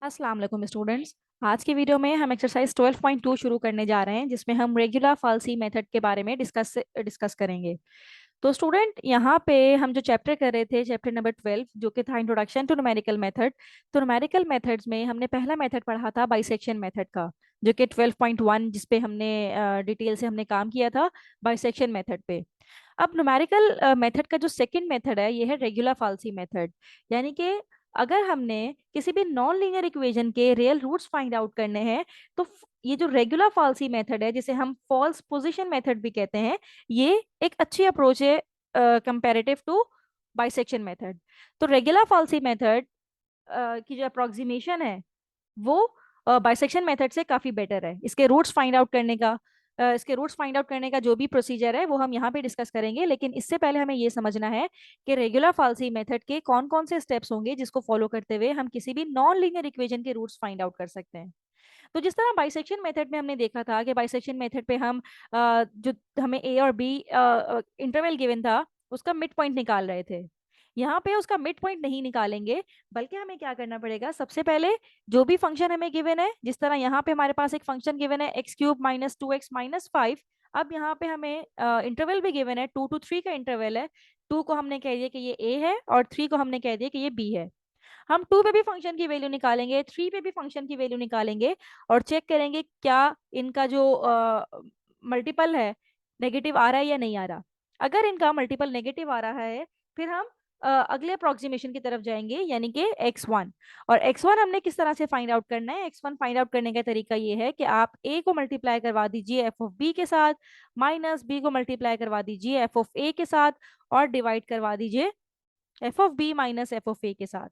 अस्सलाम वालेकुम स्टूडेंट्स। आज की वीडियो में हम एक्सरसाइज 12.2 शुरू करने जा रहे हैं, जिसमें हम रेगुलर फाल्सी मेथड के बारे में डिस्कस करेंगे। तो स्टूडेंट, यहाँ पे हम जो चैप्टर कर रहे थे, चैप्टर नंबर 12, जो कि था इंट्रोडक्शन टू न्यूमेरिकल मेथड। तो न्यूमेरिकल मेथड्स में हमने पहला मेथड पढ़ा था बाइसेक्शन मेथड का, जो कि 12.1, जिस पे हमने डिटेल से हमने काम किया था बाइसेक्शन मेथड पे। अब न्यूमेरिकल मेथड का जो सेकंड मेथड है, ये है रेगुलर फाल्सी मेथड। यानी कि अगर हमने किसी भी नॉन लीनियर इक्वेशन के रियल रूट्स फाइंड आउट करने हैं, तो ये जो रेगुलर फाल्सी मेथड है, जिसे हम फॉल्स पोजीशन मेथड भी कहते हैं, ये एक अच्छी अप्रोच है कंपैरेटिव टू बाइसेक्शन मेथड। तो रेगुलर फाल्सी मेथड की जो अप्रोक्सीमेशन है, वो बाइसेक्शन मेथड से काफी बेटर है। इसके रूट्स फाइंड आउट करने का जो भी प्रोसीजर है, वो हम यहाँ पे डिस्कस करेंगे। लेकिन इससे पहले हमें ये समझना है कि रेगुलर फाल्सी मेथड के कौन कौन से स्टेप्स होंगे, जिसको फॉलो करते हुए हम किसी भी नॉन लीनियर इक्वेशन के रूट्स फाइंड आउट कर सकते हैं। तो जिस तरह बाइसेक्शन मेथड में हमने देखा था कि बाइसेक्शन मेथड पे हम जो हमें ए और बी इंटरवल गिवन था, उसका मिड पॉइंट निकाल रहे थे। यहाँ पे उसका मिड पॉइंट नहीं निकालेंगे, बल्कि हमें क्या करना पड़ेगा, सबसे पहले जो भी फंक्शन हमें गिवन है, जिस तरह यहाँ पे हमारे पास एक फंक्शन गिवन है x³ - 2x - 5। अब यहाँ पे हमें इंटरवल भी गिवन है, 2 to 3 का इंटरवल है। 2 को हमने कह दिया कि ये a है, और 3 को हमने कह दिया कि ये b है। हम 2 पे भी फंक्शन की वैल्यू निकालेंगे, 3 पे भी फंक्शन की वैल्यू निकालेंगे, और चेक करेंगे क्या इनका जो मल्टीपल है नेगेटिव आ रहा है या नहीं आ रहा। अगर इनका मल्टीपल नेगेटिव आ रहा है, फिर हम अगले अप्रोक्सीमेशन की तरफ जाएंगे, यानी कि x1। और x1 हमने किस तरह से फाइंड आउट करना है? x1 फाइंड आउट करने का तरीका ये है कि आप a को मल्टीप्लाई करवा दीजिए f ऑफ b के साथ, माइनस b को मल्टीप्लाई करवा दीजिए f ऑफ a के साथ, और डिवाइड करवा दीजिए f of b minus f of a के साथ।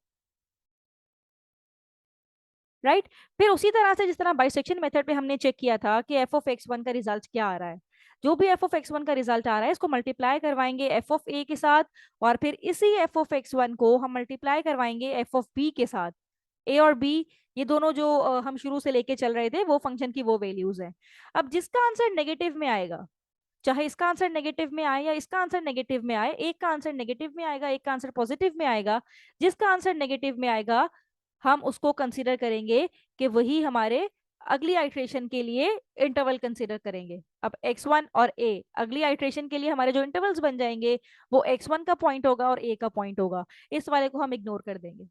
राइट। फिर उसी तरह से जिस तरह बाइसेक्शन मेथड पे हमने चेक किया था कि एफ ऑफ एक्स वन का रिजल्ट क्या आ रहा है, जो भी एफ ऑफ एक्स वन का रिजल्ट आ रहा है, इसको मल्टीप्लाई करवाएंगे एफ ऑफ ए के साथ, और फिर इसी एफ ऑफ एक्स वन को हम मल्टीप्लाई करवाएंगे एफ ऑफ बी के साथ। ए और बी, ये दोनों जो हम शुरू से लेके चल रहे थे, वो फंक्शन की वो वैल्यूज है। अब जिसका आंसर नेगेटिव में आएगा, चाहे इसका आंसर नेगेटिव में आए या इसका आंसर नेगेटिव में आए, एक का आंसर नेगेटिव में आएगा, एक का आंसर पॉजिटिव में आएगा, जिसका आंसर नेगेटिव में आएगा, हम उसको कंसीडर करेंगे कि वही हमारे अगली आइट्रेशन के लिए इंटरवल कंसीडर करेंगे। अब x1 और a अगली आइट्रेशन के लिए हमारे जो इंटरवल्स बन जाएंगे, वो x1 का पॉइंट होगा और a का पॉइंट होगा। इस वाले को हम इग्नोर कर देंगे।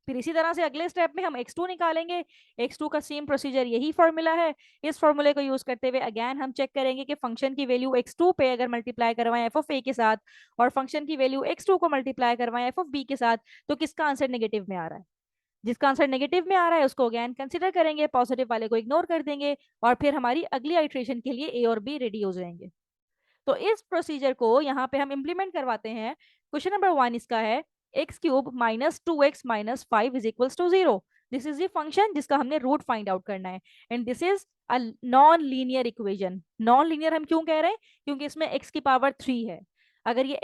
फिर इसी तरह से अगले स्टेप में हम x2 निकालेंगे। x2 का सेम प्रोसीजर, यही फॉर्मूला है। इस फॉर्मूले को यूज करते हुए अगेन हम चेक करेंगे कि फंक्शन की वैल्यू x2 पे अगर मल्टीप्लाई करवाएं f ऑफ a के साथ, और फंक्शन की वैल्यू x2 को मल्टीप्लाई करवाएं f ऑफ b के साथ, तो किसका आंसर नेगेटिव में आ रहा है। जिसका आंसर नेगेटिव में आ रहा है उसको अगेन कंसिडर करेंगे, पॉजिटिव वाले को इग्नोर कर देंगे, और फिर हमारी अगली आइट्रेशन के लिए ए और बी रेडी हो जाएंगे। तो इस प्रोसीजर को यहाँ पे हम इंप्लीमेंट करवाते हैं। क्वेश्चन नंबर 1 इसका है x³ - 2x - 5 = 0। This is the function जिसका हमने रूट फाइंड आउट करना है, and this is a non linear equation. Non linear हम क्यों कह रहे हैं? क्योंकि इसमें x की पावर 3 है। अगर ये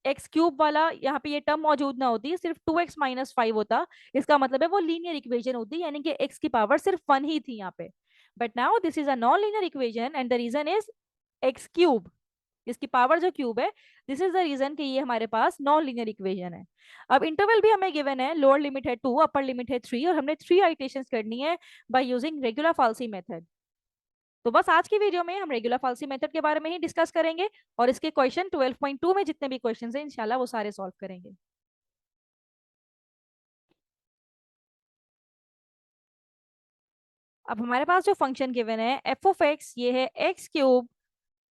x³ वाला यहाँ पे ये टर्म मौजूद ना होती, सिर्फ 2x - 5 होता, इसका मतलब है वो लीनियर इक्वेशन होती, यानी कि x की पावर सिर्फ 1 ही थी यहाँ पे। But now this is a non linear equation, and the reason is x³, इसकी पावर जो क्यूब है। दिस इज द रीजन कि ये हमारे पास नॉन लीनियर इक्वेशन है। अब इंटरवल भी हमें गिवन है, लोअर लिमिट है 2, अपर लिमिट है 3, और हमने 3 आइटेशंस करनी है by using regular falsi method. तो बस आज की वीडियो में हम रेगुलर फाल्सी मेथड के बारे में ही डिस्कस करेंगे, और इसके क्वेश्चन 12.2 में जितने भी क्वेश्चन हैं, इंशाल्लाह वो सारे सॉल्व करेंगे। अब हमारे पास जो फंक्शन गिवन है एफ ऑफ एक्स, ये है x³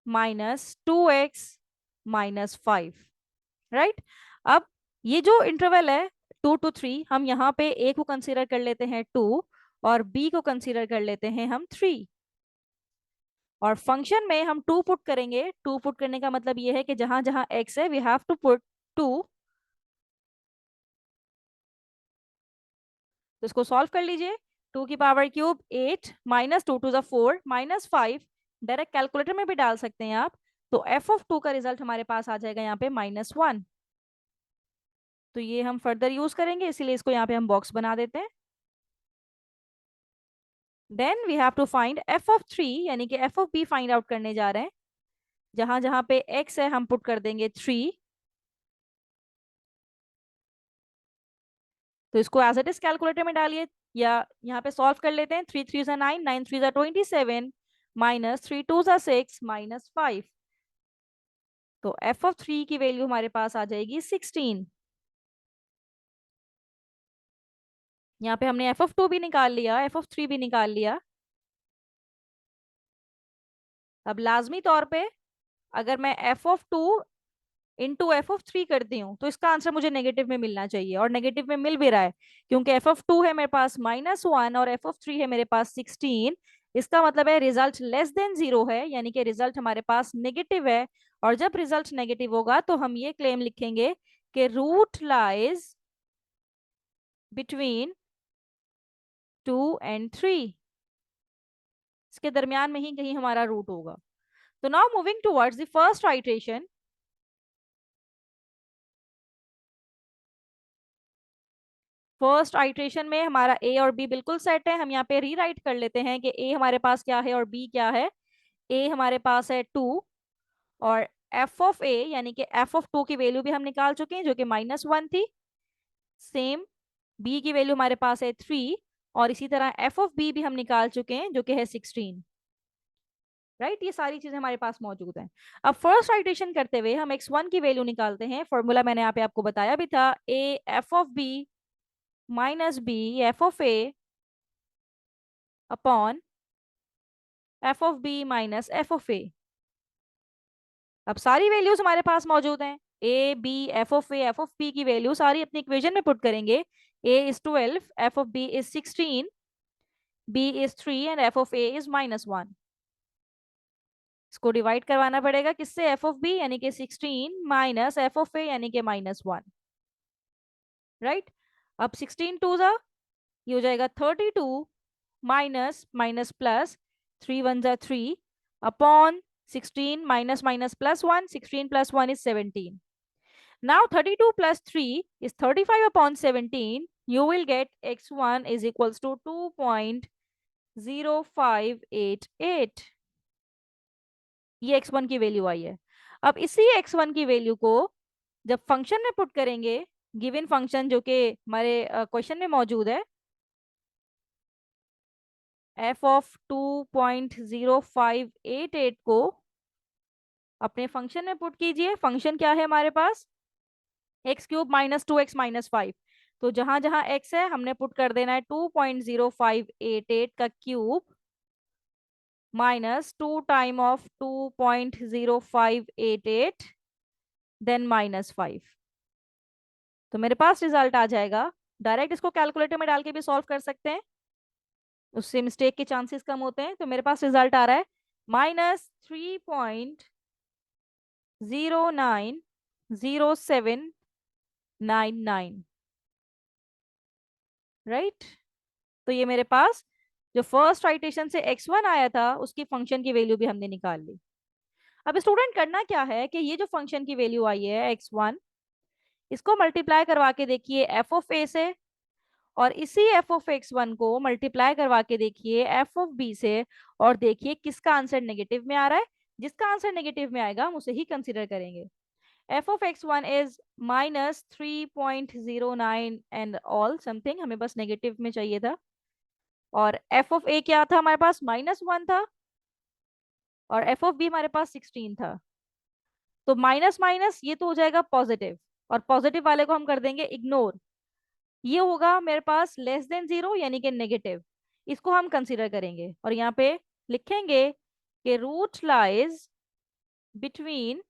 - 2x - 5। राइट। अब ये जो इंटरवल है 2 to 3, हम यहाँ पे a को कंसीडर कर लेते हैं 2, और b को कंसीडर कर लेते हैं हम 3, और फंक्शन में हम 2 पुट करेंगे। 2 पुट करने का मतलब ये है कि जहां जहां x है वी हैव टू पुट 2। तो इसको सॉल्व कर लीजिए। 2 की पावर क्यूब 8, -2 * 2 = 4, -5, डायरेक्ट कैलकुलेटर में भी डाल सकते हैं आप। तो f ऑफ 2 का रिजल्ट हमारे पास आ जाएगा यहाँ पे -1। तो ये हम फर्दर यूज करेंगे, इसीलिए इसको यहाँ पे हम बॉक्स बना देते हैं। Then we have to find F of 3, यानी कि F of B find out करने जा रहे हैं। जहां जहां पे x है हम पुट कर देंगे 3। तो इसको एज इट इज कैलकुलेटर में डालिए। या यहाँ पे सॉल्व कर लेते हैं। 3 3 ज़ा 9, 9 3 ज़ा 27, माइनस 3 2 ज़ा 6, माइनस 5। तो एफ ऑफ 3 की वैल्यू हमारे पास आ जाएगी 16। यहाँ पे हमने एफ ऑफ 2 भी निकाल लिया, एफ ऑफ 3 भी निकाल लिया। अब लाजमी तौर पे अगर मैं F of 2 into F of 3 करती हूँ तो इसका आंसर मुझे नेगेटिव में मिलना चाहिए, और नेगेटिव में मिल भी रहा है, क्योंकि एफ ऑफ 2 है मेरे पास -1 और एफ ऑफ 3 है मेरे पास 16। इसका मतलब है रिजल्ट लेस देन 0 है, यानी कि रिजल्ट हमारे पास नेगेटिव है। और जब रिजल्ट नेगेटिव होगा तो हम ये क्लेम लिखेंगे कि रूट लाइज बिटवीन 2 and 3। इसके दरमियान में ही कहीं हमारा रूट होगा। तो now moving towards the first iteration. First iteration में हमारा ए और बी बिल्कुल सेट है। हम यहाँ पे रीराइट कर लेते हैं कि ए हमारे पास क्या है और बी क्या है। ए हमारे पास है 2, और एफ ऑफ ए यानी कि एफ ऑफ 2 की वैल्यू भी हम निकाल चुके हैं जो कि -1 थी। सेम बी की वैल्यू हमारे पास है 3, और इसी तरह एफ ऑफ बी भी हम निकाल चुके हैं जो कि है 16। राइट, ये सारी चीजें हमारे पास मौजूद हैं। अब फर्स्ट आइट्रेशन करते हुए हम x1 की वैल्यू निकालते हैं। फॉर्मूला मैंने यहाँ पे आपको बताया भी था, A F of B minus B F of A upon F of B minus F of A. अब सारी वैल्यूज हमारे पास मौजूद हैं। A B F of A F of B की वैल्यू सारी अपनी इक्वेशन में पुट करेंगे। A is 12, F of B is 16, B is 3 and F of A is -1। इसको डिवाइड करवाना पड़ेगा किससे, एफ ऑफ बी यानी कि 16 माइनस एफ ऑफ ए यानी कि -1। राइट, अब 16 टू ज़ा ये हो जाएगा 32, माइनस माइनस प्लस 3 1 ज़ा 3 upon 16 minus minus plus 1, 16 plus 1 is 17। Now 32 plus 3 is 35 upon 17. You will get x1 is equals to 2.0588। ये x1 की वैल्यू आई है। अब इसी x1 की वैल्यू को जब फंक्शन में पुट करेंगे, गिवन फंक्शन जो कि हमारे क्वेश्चन में मौजूद है, f ऑफ 2.0588 को अपने फंक्शन में पुट कीजिए। फंक्शन क्या है हमारे पास, x³ माइनस 2x माइनस 5। तो जहां जहां x है हमने पुट कर देना है 2.0588 का cube minus 2 time of 2.0588 then -5। तो मेरे पास रिजल्ट आ जाएगा। डायरेक्ट इसको कैलकुलेटर में डाल के भी सॉल्व कर सकते हैं, उससे मिस्टेक के चांसेस कम होते हैं। तो मेरे पास रिजल्ट आ रहा है -3.090799। राइट, तो ये मेरे पास जो फर्स्ट आइटेशन से x1 आया था उसकी फंक्शन की वैल्यू भी हमने निकाल ली। अब स्टूडेंट करना क्या है कि ये जो फंक्शन की वैल्यू आई है x1, इसको मल्टीप्लाई करवा के देखिए एफ ऑफ ए से, और इसी एफ ऑफ x1 को मल्टीप्लाई करवा के देखिए एफ ऑफ बी से, और देखिए किसका आंसर नेगेटिव में आ रहा है। जिसका आंसर नेगेटिव में आएगा हम उसे ही कंसिडर करेंगे। F of x1 is -3.09 and all something, हमें बस नेगेटिव में चाहिए था। और एफ ऑफ ए क्या था हमारे पास, -1 था, और एफ ऑफ बी हमारे पास 16 था। तो माइनस माइनस ये तो हो जाएगा पॉजिटिव, और पॉजिटिव वाले को हम कर देंगे इग्नोर। ये होगा मेरे पास लेस देन 0 यानी कि नेगेटिव, इसको हम कंसीडर करेंगे। और यहाँ पे लिखेंगे कि root lies between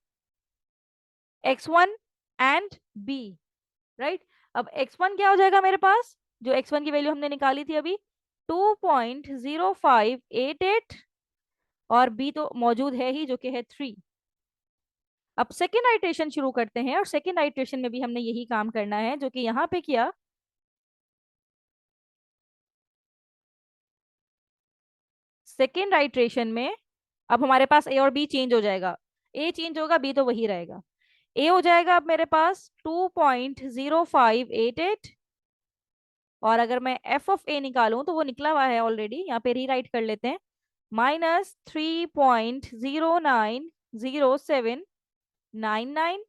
x1 and b। Right, अब x1 क्या हो जाएगा मेरे पास, जो x1 की वैल्यू हमने निकाली थी अभी 2.0588, और b तो मौजूद है ही जो कि है 3। अब सेकेंड आइट्रेशन शुरू करते हैं, और सेकेंड आइट्रेशन में भी हमने यही काम करना है जो कि यहाँ पे किया। सेकेंड आइट्रेशन में अब हमारे पास ए और बी चेंज हो जाएगा, ए चेंज होगा बी तो वही रहेगा। ए हो जाएगा अब मेरे पास 2.0588, और अगर मैं एफ ऑफ ए निकालूं तो वो निकला हुआ है ऑलरेडी, यहाँ पे रीराइट कर लेते हैं, -3.090799।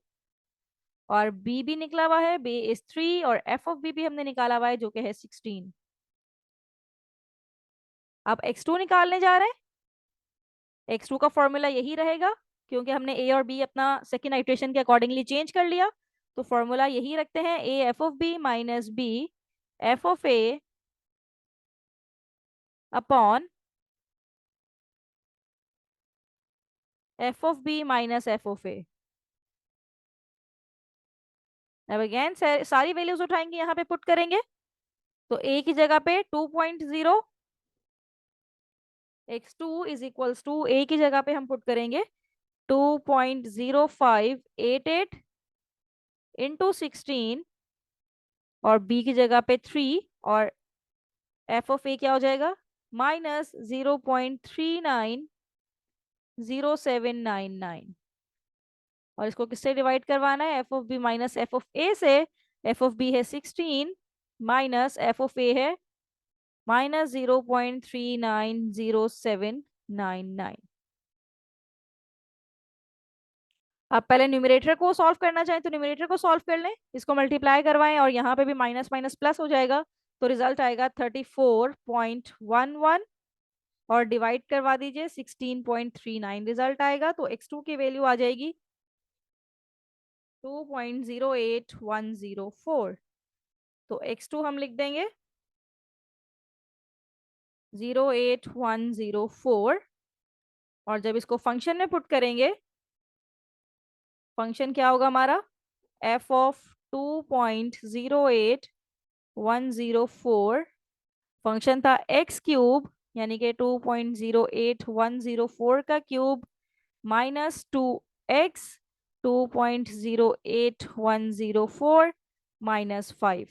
और बी भी निकला हुआ है, बी इज 3, और एफ ऑफ बी भी हमने निकाला हुआ है जो कि है 16। अब x2 निकालने जा रहे हैं। x2 का फॉर्मूला यही रहेगा, क्योंकि हमने a और b अपना सेकेंड आइट्रेशन के अकॉर्डिंगली चेंज कर लिया। तो फॉर्मूला यही रखते हैं, a F of b minus b F of a upon F of b minus F of a। अब अगेन सारी वैल्यूज उठाएंगे, यहाँ पे पुट करेंगे। तो a की जगह पे 2.0, x2 is equals to a की जगह पे हम पुट करेंगे 2.0588 इंटू 16, और b की जगह पे 3, और एफ ऑफ ए क्या हो जाएगा -0.390799। और इसको किससे डिवाइड करवाना है, F of B minus F of A से। एफ ऑफ बी है 16 माइनस एफ ऑफ ए है -0.390799। आप पहले न्यूमरेटर को सॉल्व करना चाहें तो न्यूमरेटर को सॉल्व कर लें, इसको मल्टीप्लाई करवाएं और यहाँ पे भी माइनस माइनस प्लस हो जाएगा। तो रिजल्ट आएगा 34.11, और डिवाइड करवा दीजिए 16.39, रिजल्ट आएगा। तो x2 की वैल्यू आ जाएगी 2.08104। तो x2 हम लिख देंगे 08104, और जब इसको फंक्शन में पुट करेंगे, फंक्शन क्या होगा हमारा, f ऑफ 2.08104, फंक्शन था x क्यूब, यानी कि 2.08104 का क्यूब माइनस 2x 2.08104 -5।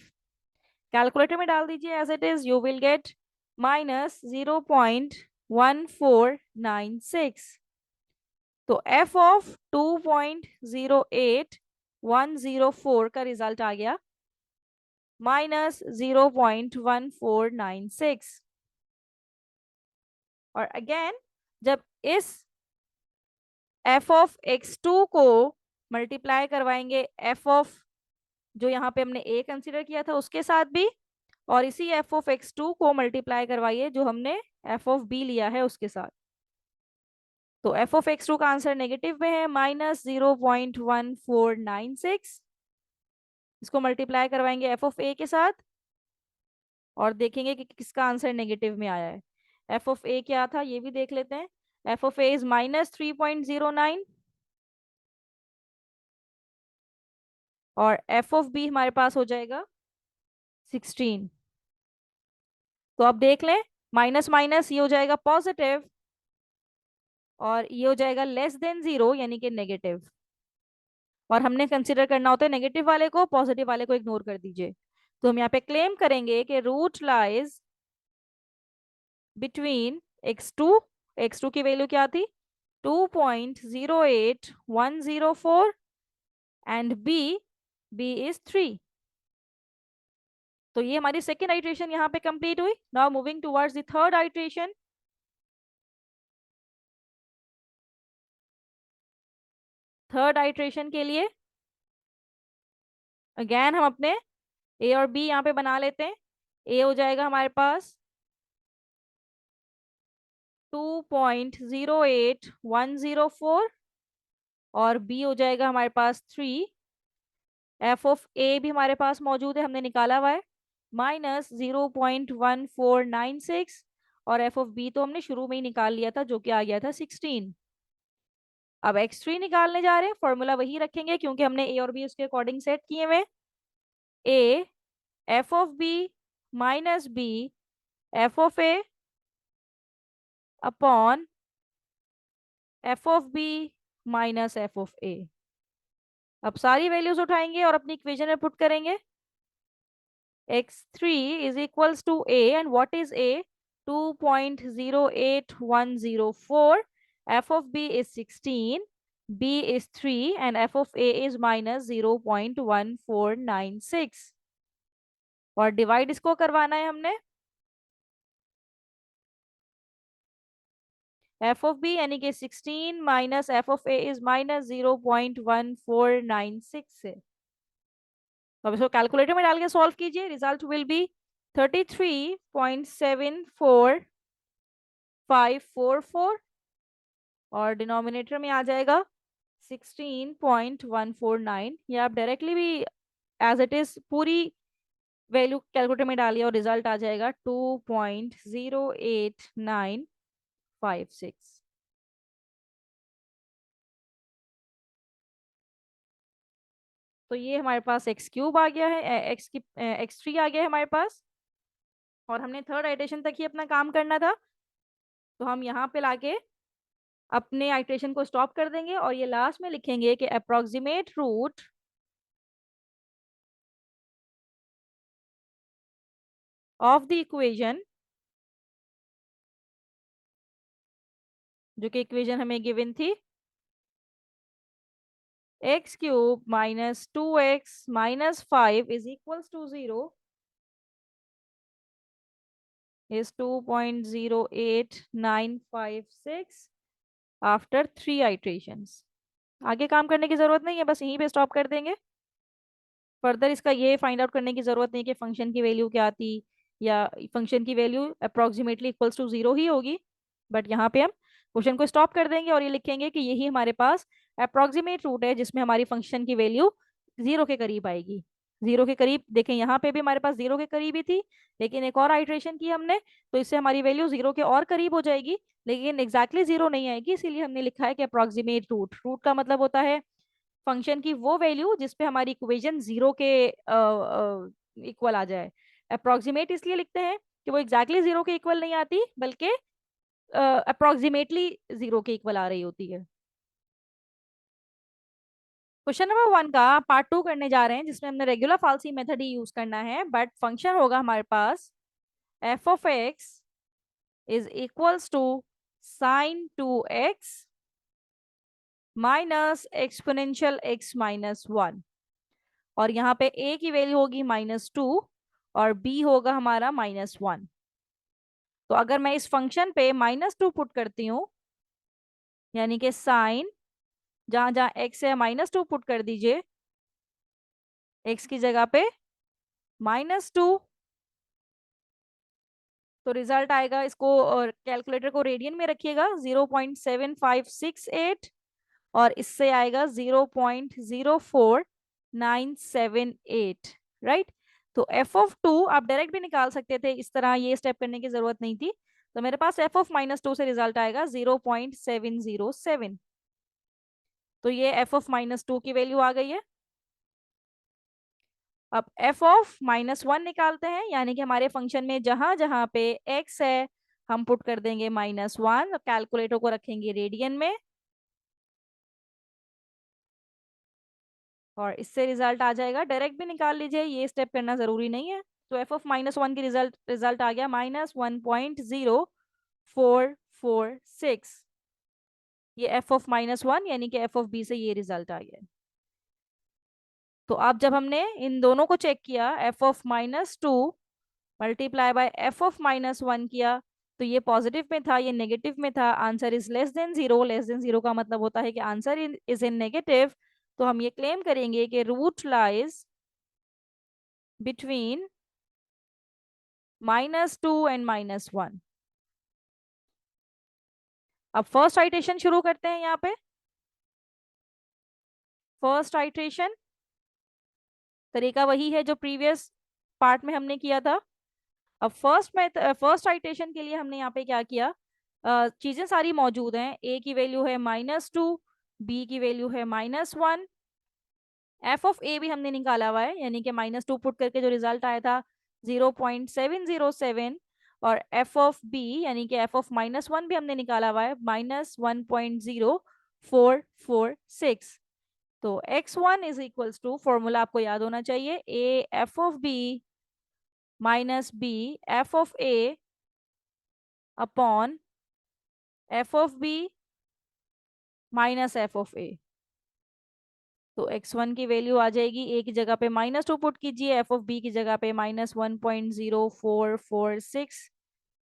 कैलकुलेटर में डाल दीजिए as it is, you will get -0.1496। तो f ऑफ 2.08104 का रिजल्ट आ गया -0.1496। और अगेन जब इस f ऑफ x2 को मल्टीप्लाई करवाएंगे f ऑफ, जो यहाँ पे हमने a कंसीडर किया था उसके साथ भी, और इसी f ऑफ x2 को मल्टीप्लाई करवाइए जो हमने f ऑफ b लिया है उसके साथ। तो f ऑफ x2 का आंसर नेगेटिव में है -0.1496। इसको मल्टीप्लाई करवाएंगे f ऑफ a के साथ और देखेंगे कि किसका आंसर नेगेटिव में आया है। f ऑफ a क्या था ये भी देख लेते हैं। f ऑफ a इज -3.09, और f ऑफ b हमारे पास हो जाएगा 16। तो अब देख लें, माइनस माइनस ये हो जाएगा पॉजिटिव, और ये हो जाएगा लेस देन 0 यानी कि नेगेटिव। और हमने कंसिडर करना होता है नेगेटिव वाले को, पॉजिटिव वाले को इग्नोर कर दीजिए। तो हम यहाँ पे क्लेम करेंगे कि रूट लाइज बिटवीन x2 की वैल्यू क्या थी 2.08104 एंड b इज 3। तो ये हमारी सेकेंड आइट्रेशन यहाँ पे कंप्लीट हुई। Now moving towards the third iteration. Third iteration के लिए अगेन हम अपने a और b यहाँ पे बना लेते हैं। a हो जाएगा हमारे पास 2.08104, और b हो जाएगा हमारे पास 3। एफ ऑफ ए भी हमारे पास मौजूद है, हमने निकाला हुआ है -0.1496, और एफ ऑफ बी तो हमने शुरू में ही निकाल लिया था जो कि आ गया था 16। अब x3 निकालने जा रहे हैं, फॉर्मूला वही रखेंगे क्योंकि हमने a और b उसके अकॉर्डिंग सेट किए हुए। a F of b minus b F of a upon F of b minus F of a। अब सारी वैल्यूज उठाएंगे और अपनी इक्वेशन में पुट करेंगे। x3 is equals to a, and what is a, 2.08104, f of b is 16, b is 3, and f of a is -0.1496। और divide इसको करवाना है हमने, f of b यानी कि 16 minus f of a is -0.1496 से। तो अब इसको कैलकुलेटर में डाल के सॉल्व कीजिए, रिजल्ट विल बी 33.74 544 और डिनोमिनेटर में आ जाएगा 16.149। ये आप डायरेक्टली भी एज इट इज पूरी वैल्यू कैलकुलेटर में डालिए और रिजल्ट आ जाएगा 2.08956। तो ये हमारे पास एक्स क्यूब आ गया है, एक्स थ्री आ गया है हमारे पास। और हमने थर्ड आइटेशन तक ही अपना काम करना था, तो हम यहाँ पे लाके अपने आइट्रेशन को स्टॉप कर देंगे और ये लास्ट में लिखेंगे कि approximate root of the equation, जो कि इक्वेशन हमें गिवन थी, एक्स क्यूब माइनस 2x माइनस 5 is equals to 0 is 2.08956 after 3 iterations. आगे काम करने की जरूरत नहीं है, बस यहीं पे स्टॉप कर देंगे। फर्दर इसका ये फाइंड आउट करने की जरूरत नहीं कि फंक्शन की वैल्यू क्या थी, या फंक्शन की वैल्यू अप्रोक्सीमेटली इक्वल्स टू 0 ही होगी। बट यहाँ पे हम क्वेश्चन को स्टॉप कर देंगे और ये लिखेंगे कि यही हमारे पास अप्रोक्सीमेट रूट है जिसमें हमारी फंक्शन की वैल्यू 0 के करीब आएगी। 0 के करीब देखें, यहाँ पे भी हमारे पास 0 के करीब ही थी, लेकिन एक और आइट्रेशन की हमने, तो इससे हमारी वैल्यू 0 के और करीब हो जाएगी, लेकिन एग्जैक्टली 0 नहीं आएगी। इसीलिए हमने लिखा है कि अप्रोक्सीमेट रूट। रूट का मतलब होता है फंक्शन की वो वैल्यू जिसपे हमारी इक्वेशन 0 के इक्वल आ जाए। अप्रोक्सीमेट इसलिए लिखते हैं कि वो एग्जैक्टली 0 के इक्वल नहीं आती, बल्कि अप्रोक्सीमेटली 0 के इक्वल आ रही होती है। क्वेश्चन नंबर 1 का पार्ट 2 करने जा रहे हैं, जिसमें हमने रेगुलर फाल्सी मेथड ही यूज करना है, बट फंक्शन होगा हमारे पास F of X is equals to sine 2x minus exponential x minus 1। और यहाँ पे a की वैल्यू होगी -2 और b होगा हमारा -1। तो अगर मैं इस फंक्शन पे -2 पुट करती हूँ, यानी कि साइन, जहां जहां x है -2 पुट कर दीजिए, x की जगह पे -2, तो रिजल्ट आएगा, इसको और कैलकुलेटर को रेडियन में रखिएगा, 0.7568 और इससे आएगा 0.04978। राइट। तो f(2) आप डायरेक्ट भी निकाल सकते थे, इस तरह ये स्टेप करने की जरूरत नहीं थी। तो मेरे पास f(-2) से रिजल्ट आएगा 0.707। तो ये f(-2) की वैल्यू आ गई है। अब f(-1) निकालते हैं, यानी कि हमारे फंक्शन में जहां जहां पे x है हम पुट कर देंगे -1, कैलकुलेटर को रखेंगे रेडियन में और इससे रिजल्ट आ जाएगा। डायरेक्ट भी निकाल लीजिए, ये स्टेप करना जरूरी नहीं है। तो f(-1) की रिजल्ट आ गया -1.0446। ये f(-1) यानी कि f(b) से ये रिजल्ट आ गया। तो अब जब हमने इन दोनों को चेक किया, f(-2) मल्टीप्लाई बाय f(-1) किया, तो ये पॉजिटिव में था, ये नेगेटिव में था। Answer is less than 0। Less than 0 का मतलब होता है कि आंसर इज इन नेगेटिव। तो हम ये क्लेम करेंगे कि रूट लाइज बिटवीन -2 एंड -1। अब फर्स्ट आइट्रेशन शुरू करते हैं। यहाँ पे फर्स्ट आइट्रेशन तरीका वही है जो प्रीवियस पार्ट में हमने किया था। अब फर्स्ट आइट्रेशन के लिए हमने यहाँ पे क्या किया, चीजें सारी मौजूद हैं। a की वैल्यू है -2, b की वैल्यू है -1, एफ ऑफ ए भी हमने निकाला हुआ है, यानी कि -2 पुट करके जो रिजल्ट आया था 0.707, और एफ ऑफ बी यानी कि एफ ऑफ -1 भी हमने निकाला हुआ है -1.0446। तो x1 is equals to, formula आपको याद होना चाहिए, A F of B minus B F of A upon F of B minus F of A. तो x1 की वैल्यू आ जाएगी, a की जगह पे -2 पुट कीजिए, एफ ऑफ बी की जगह पे -1.0446,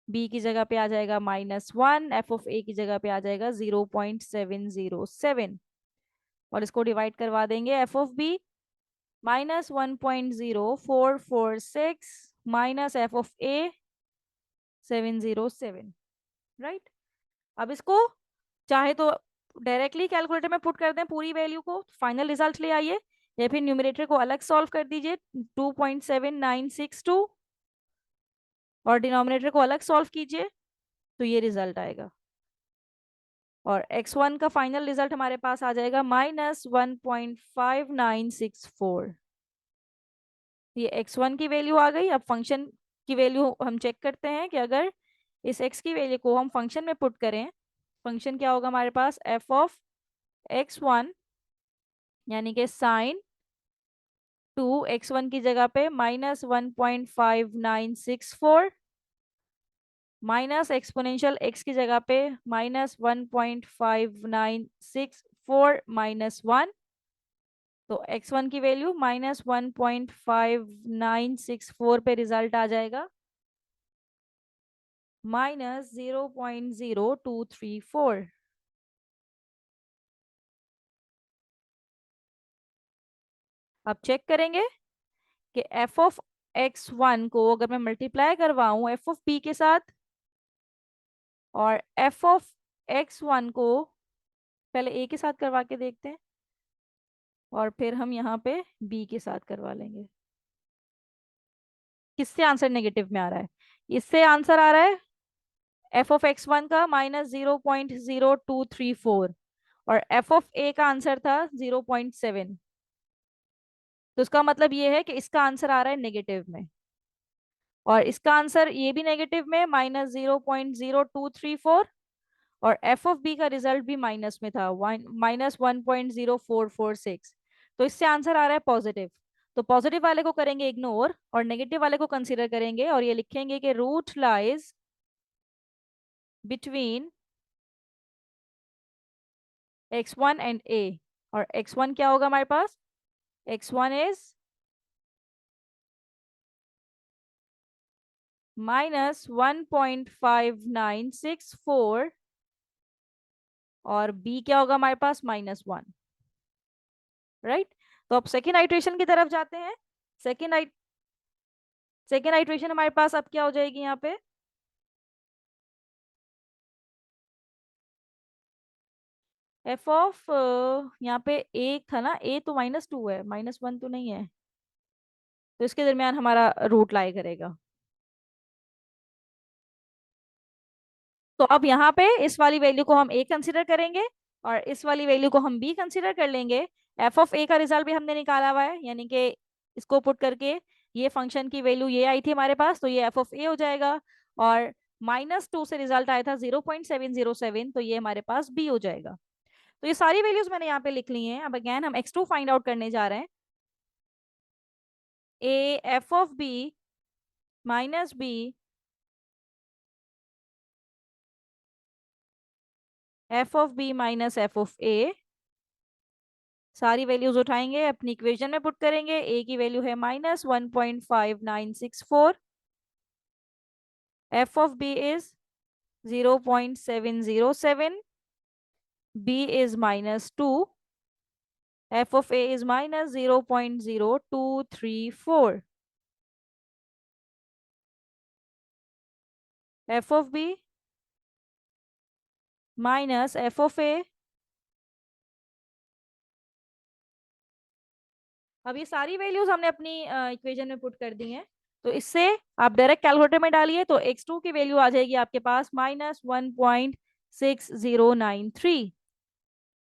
b की जगह पे आ जाएगा -1, एफ ऑफ ए की जगह पे आ जाएगा 0.707। और इसको डिवाइड करवा देंगे, F of B -1.0446 minus F of A 707। Right. अब इसको चाहे तो डायरेक्टली कैलकुलेटर में पुट कर दें पूरी वैल्यू को, फाइनल रिजल्ट ले आइए, या फिर न्यूमरेटर को अलग सॉल्व कर दीजिए 2.7962, और डिनोमिनेटर को अलग सॉल्व कीजिए, तो ये रिजल्ट आएगा। और x1 का फाइनल रिजल्ट हमारे पास आ जाएगा -1.5964। ये x1 की वैल्यू आ गई। अब फंक्शन की वैल्यू हम चेक करते हैं कि अगर इस x की वैल्यू को हम फंक्शन में पुट करें, फंक्शन क्या होगा हमारे पास, f(x1) यानी कि साइन 2 x1 की जगह पे -1.5964 माइनस एक्सपोनेंशियल x की जगह पे -1.5964 -1। तो x1 की वैल्यू -1.5964 पे रिजल्ट आ जाएगा -0.0234। अब चेक करेंगे कि f(x1) को अगर मैं मल्टीप्लाई करवाऊं f(b) के साथ, और f(x1) को पहले a के साथ करवा के देखते हैं, और फिर हम यहाँ पे b के साथ करवा लेंगे। किससे आंसर नेगेटिव में आ रहा है? इससे आंसर आ रहा है f(x1) का -0.0234, और f(a) का आंसर था 0.7। तो इसका मतलब ये है कि इसका आंसर आ रहा है नेगेटिव में, और इसका आंसर ये भी नेगेटिव में -0.0234, और f(b) का रिजल्ट भी माइनस में था, -1.0446। तो इससे आंसर आ रहा है पॉजिटिव। तो पॉजिटिव वाले को करेंगे इग्नोर और नेगेटिव वाले को कंसीडर करेंगे, और ये लिखेंगे कि root lies between x1 and a। और x1 क्या होगा हमारे पास, x1 इज -1.5964, और b क्या होगा हमारे पास, -1। राइट। तो अब सेकेंड आइट्रेशन की तरफ जाते हैं। सेकेंड सेकेंड आइट्रेशन हमारे पास अब क्या हो जाएगी यहाँ पे, एफ ऑफ, यहाँ पे एक था ना, ए तो -2 है, -1 तो नहीं है, तो इसके दरमियान हमारा रूट लाई करेगा। तो अब यहाँ पे इस वाली वैल्यू को हम ए कंसिडर करेंगे, और इस वाली वैल्यू को हम बी कंसिडर कर लेंगे। एफ ऑफ ए का रिजल्ट भी हमने निकाला हुआ है, यानी कि इसको पुट करके ये फंक्शन की वैल्यू ये आई थी हमारे पास, तो ये एफ ऑफ ए हो जाएगा। और -2 से रिजल्ट आया था 0.707, तो ये हमारे पास बी हो जाएगा। तो ये सारी वैल्यूज मैंने यहाँ पे लिख ली हैं। अब अगेन हम x2 फाइंड आउट करने जा रहे हैं। A F of B minus B F of B minus F of A, सारी वैल्यूज उठाएंगे, अपनी इक्वेशन में पुट करेंगे। ए की वैल्यू है -1.5964, F of B is 0.707, B is -2, F of A is -0.0234, F of B minus F of A. अब ये सारी वैल्यूज हमने अपनी इक्वेशन में पुट कर दी हैं, तो इससे आप डायरेक्ट कैलकुलेटर में डालिए, तो x2 की वैल्यू आ जाएगी आपके पास -1.6093,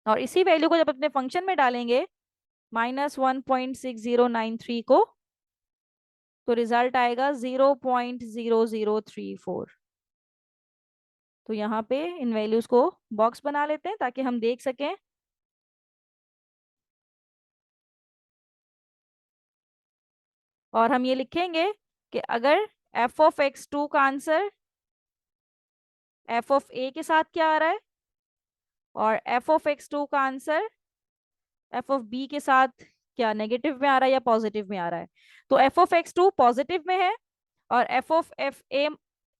और इसी वैल्यू को जब अपने फंक्शन में डालेंगे -1.6093 को, तो रिजल्ट आएगा 0.0034। तो यहाँ पे इन वैल्यूज को बॉक्स बना लेते हैं ताकि हम देख सकें। और हम ये लिखेंगे कि अगर एफ ऑफ x2 का आंसर एफ ऑफ ए के साथ क्या आ रहा है, और एफ ऑफ x2 का आंसर एफ ऑफ बी के साथ क्या नेगेटिव में आ रहा है या पॉजिटिव में आ रहा है। तो एफ ऑफ x2 पॉजिटिव में है, और एफ ऑफ एफ ए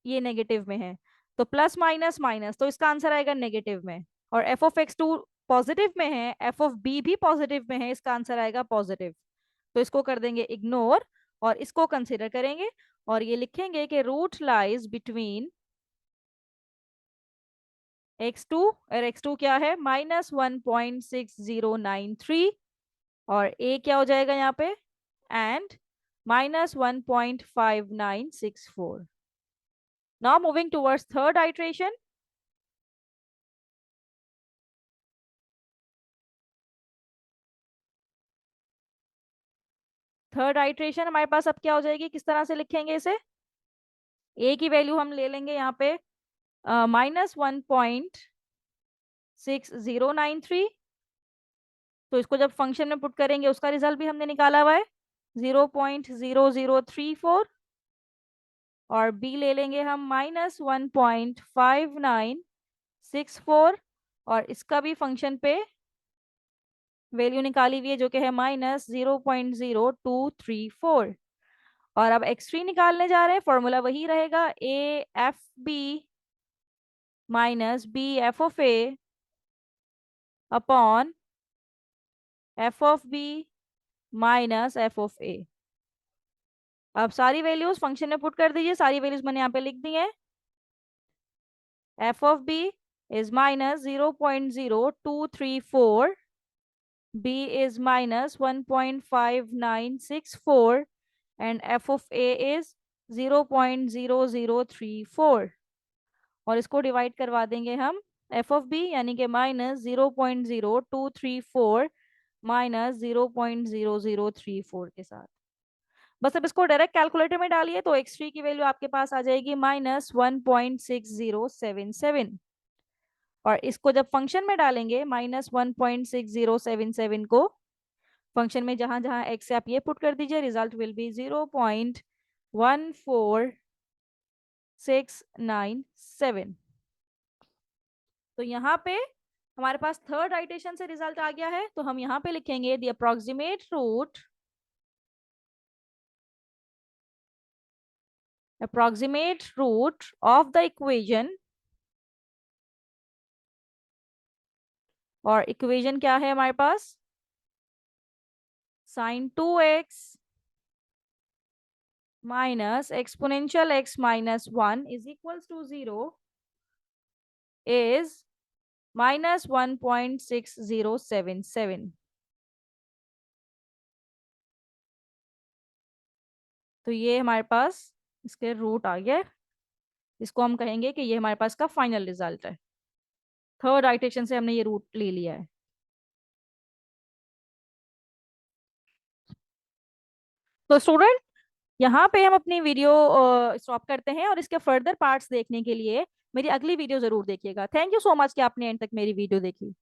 ये नेगेटिव में है, तो प्लस माइनस माइनस, तो इसका आंसर आएगा नेगेटिव में। और एफ ऑफ x2 पॉजिटिव में है, एफ ऑफ बी भी पॉजिटिव में है, इसका आंसर आएगा पॉजिटिव। तो इसको कर देंगे इग्नोर, और इसको कंसिडर करेंगे, और ये लिखेंगे कि रूट लाइज बिटवीन x2, और x2 क्या है -1.6093, और a क्या हो जाएगा यहाँ पे, and -1.5964. Now moving towards third iteration. Third iteration हमारे पास अब क्या हो जाएगी, किस तरह से लिखेंगे इसे. a की वैल्यू हम ले लेंगे यहाँ पे -1.6093. तो इसको जब फंक्शन में पुट करेंगे उसका रिजल्ट भी हमने निकाला हुआ है 0.0034, और b ले लेंगे हम -1.5964, और इसका भी फंक्शन पे वैल्यू निकाली हुई है जो कि है -0.0234. और अब x3 निकालने जा रहे हैं, फॉर्मूला वही रहेगा a F B minus B F of A upon F of B minus F of A. अब सारी वैल्यूज फंक्शन में पुट कर दीजिए, सारी वैल्यूज मैंने यहाँ पे लिख दी है. F of B is -0.0234, b is -1.5964, and f of a is 0.0034. और इसको डिवाइड करवा देंगे हम एफ ऑफ बी यानी कि -0.0234 -0.0034 के साथ. बस अब इसको डायरेक्ट कैलकुलेटर में डालिए तो x3 की वैल्यू आपके पास आ जाएगी -1.6077. और इसको जब फंक्शन में डालेंगे -1.6077 को फंक्शन में जहां जहां x से आप ये पुट कर दीजिए, रिजल्ट विल बी 0.14697. तो यहाँ पे हमारे पास थर्ड आइटेशन से रिजल्ट आ गया है, तो हम यहाँ पे लिखेंगे the approximate root of the equation. और इक्वेशन क्या है हमारे पास, sin 2x minus exponential x minus 1 is equals to 0 is -1.6077. तो ये हमारे पास इसके रूट आ गया. इसको हम कहेंगे कि ये हमारे पास का फाइनल रिजल्ट है. थर्ड आइटेशन से हमने ये रूट ले लिया है. तो स्टूडेंट यहाँ पे हम अपनी वीडियो स्टॉप करते हैं, और इसके फर्दर पार्ट्स देखने के लिए मेरी अगली वीडियो जरूर देखिएगा. थैंक यू सो मच कि आपने एंड तक मेरी वीडियो देखी.